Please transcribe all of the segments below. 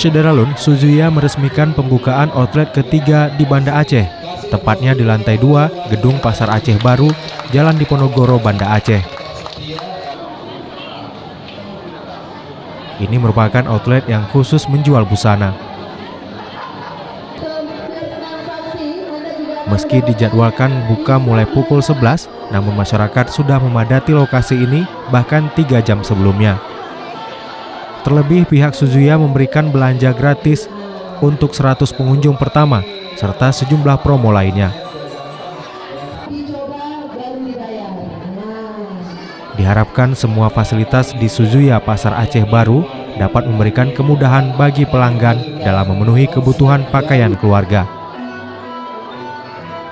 Syederalun, Suzuya meresmikan pembukaan outlet ketiga di Banda Aceh, tepatnya di lantai 2 Gedung Pasar Aceh Baru, Jalan Diponegoro, Banda Aceh. Ini merupakan outlet yang khusus menjual busana. Meski dijadwalkan buka mulai pukul 11, namun masyarakat sudah memadati lokasi ini bahkan 3 jam sebelumnya. Terlebih pihak Suzuya memberikan belanja gratis untuk 100 pengunjung pertama, serta sejumlah promo lainnya. Diharapkan semua fasilitas di Suzuya Pasar Aceh Baru dapat memberikan kemudahan bagi pelanggan dalam memenuhi kebutuhan pakaian keluarga.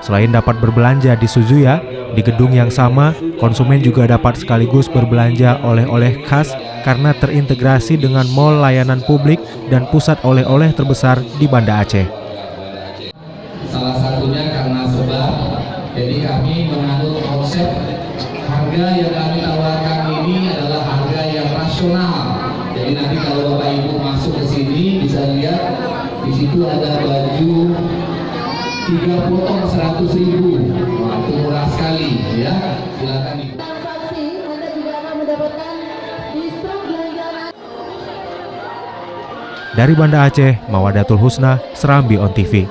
Selain dapat berbelanja di Suzuya, di gedung yang sama, konsumen juga dapat sekaligus berbelanja oleh-oleh khas karena terintegrasi dengan mall layanan publik dan pusat oleh-oleh terbesar di Banda Aceh. Salah satunya karena sebab, jadi kami menganut konsep harga yang kami tawarkan ini adalah harga yang rasional. Jadi nanti kalau Bapak Ibu masuk ke sini bisa lihat di situ ada baju 3 potong 100.000. Wah, itu murah sekali ya. Silakan di Anda juga akan mendapatkan diskon belanja. Dari Banda Aceh, Mawadatul Husna, Serambi On TV.